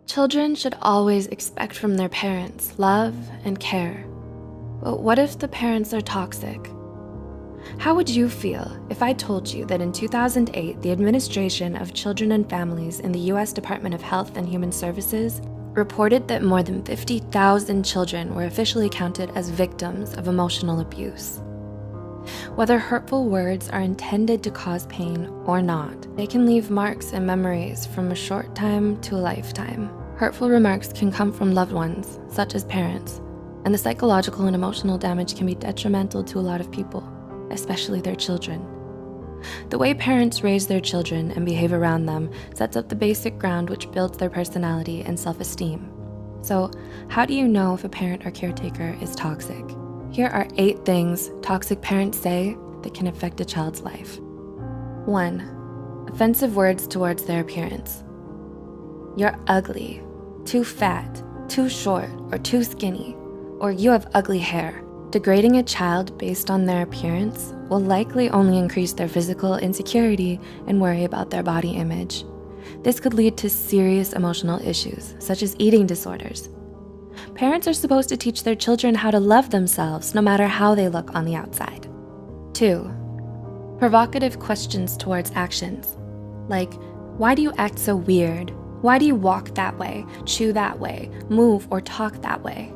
Children should always expect from their parents love and care. But what if the parents are toxic? How would you feel if I told you that in 2008, the Administration of Children and Families in the US Department of Health and Human Services reported that more than 50,000 children were officially counted as victims of emotional abuse? Whether hurtful words are intended to cause pain or not, they can leave marks and memories from a short time to a lifetime. Hurtful remarks can come from loved ones, such as parents, and the psychological and emotional damage can be detrimental to a lot of people, especially their children. The way parents raise their children and behave around them sets up the basic ground which builds their personality and self-esteem. So, how do you know if a parent or caretaker is toxic? Here are 8 things toxic parents say that can affect a child's life. 1. Offensive words towards their appearance. You're ugly, too fat, too short, or too skinny, or you have ugly hair. Degrading a child based on their appearance will likely only increase their physical insecurity and worry about their body image. This could lead to serious emotional issues, such as eating disorders. Parents are supposed to teach their children how to love themselves no matter how they look on the outside. 2. Provocative questions towards actions, like, why do you act so weird? Why do you walk that way, chew that way, move or talk that way?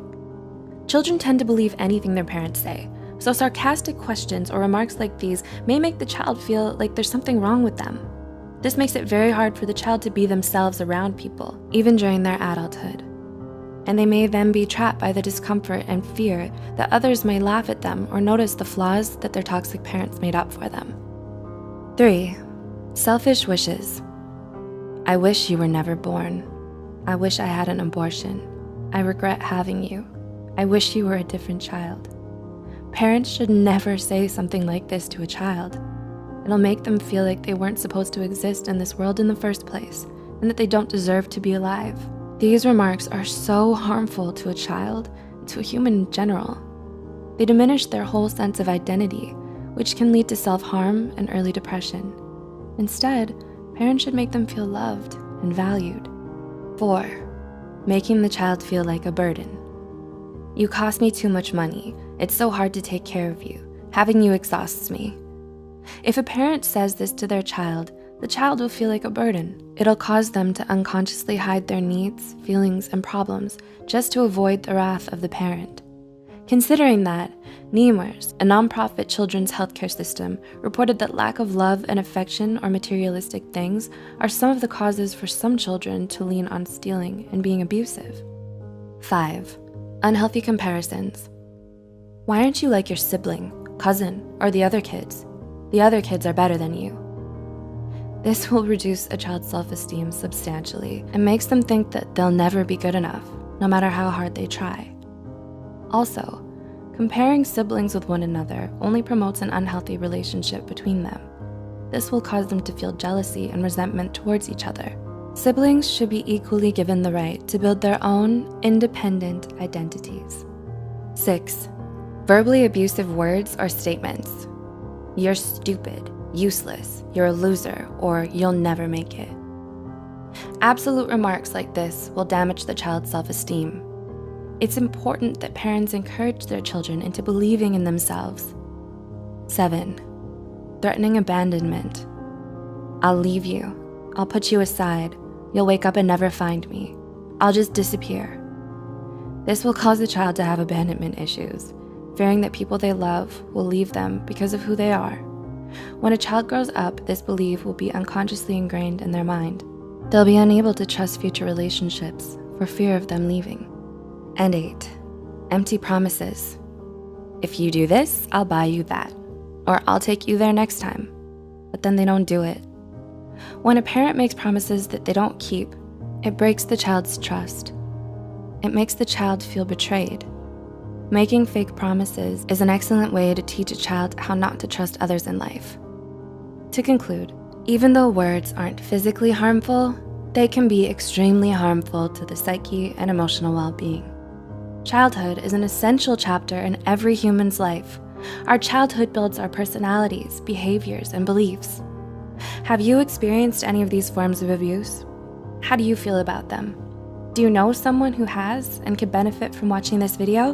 Children tend to believe anything their parents say, so sarcastic questions or remarks like these may make the child feel like there's something wrong with them. This makes it very hard for the child to be themselves around people, even during their adulthood. And they may then be trapped by the discomfort and fear that others may laugh at them or notice the flaws that their toxic parents made up for them. 3. Selfish wishes. I wish you were never born. I wish I had an abortion. I regret having you. I wish you were a different child. Parents should never say something like this to a child. It'll make them feel like they weren't supposed to exist in this world in the first place, and that they don't deserve to be alive. These remarks are so harmful to a child and to a human in general. They diminish their whole sense of identity, which can lead to self-harm and early depression. Instead, parents should make them feel loved and valued. 4. Making the child feel like a burden. You cost me too much money. It's so hard to take care of you. Having you exhausts me. If a parent says this to their child, the child will feel like a burden. It'll cause them to unconsciously hide their needs, feelings, and problems just to avoid the wrath of the parent. Considering that, NEMRS, a nonprofit children's healthcare system, reported that lack of love and affection or materialistic things are some of the causes for some children to lean on stealing and being abusive. 5. Unhealthy comparisons. Why aren't you like your sibling, cousin, or the other kids? The other kids are better than you. This will reduce a child's self-esteem substantially and makes them think that they'll never be good enough, no matter how hard they try. Also, comparing siblings with one another only promotes an unhealthy relationship between them. This will cause them to feel jealousy and resentment towards each other. Siblings should be equally given the right to build their own independent identities. 6. Verbally abusive words or statements. You're stupid, useless, you're a loser, or you'll never make it. Absolute remarks like this will damage the child's self-esteem. It's important that parents encourage their children into believing in themselves. 7. Threatening abandonment. I'll leave you. I'll put you aside. You'll wake up and never find me. I'll just disappear. This will cause the child to have abandonment issues, fearing that people they love will leave them because of who they are. When a child grows up, this belief will be unconsciously ingrained in their mind. They'll be unable to trust future relationships for fear of them leaving. And 8. Empty promises. If you do this, I'll buy you that, or I'll take you there next time, but then they don't do it. When a parent makes promises that they don't keep, it breaks the child's trust. It makes the child feel betrayed. Making fake promises is an excellent way to teach a child how not to trust others in life. To conclude, even though words aren't physically harmful, they can be extremely harmful to the psyche and emotional well-being. Childhood is an essential chapter in every human's life. Our childhood builds our personalities, behaviors, and beliefs. Have you experienced any of these forms of abuse? How do you feel about them? Do you know someone who has and could benefit from watching this video?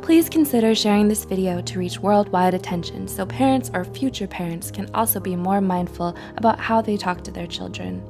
Please consider sharing this video to reach worldwide attention so parents or future parents can also be more mindful about how they talk to their children.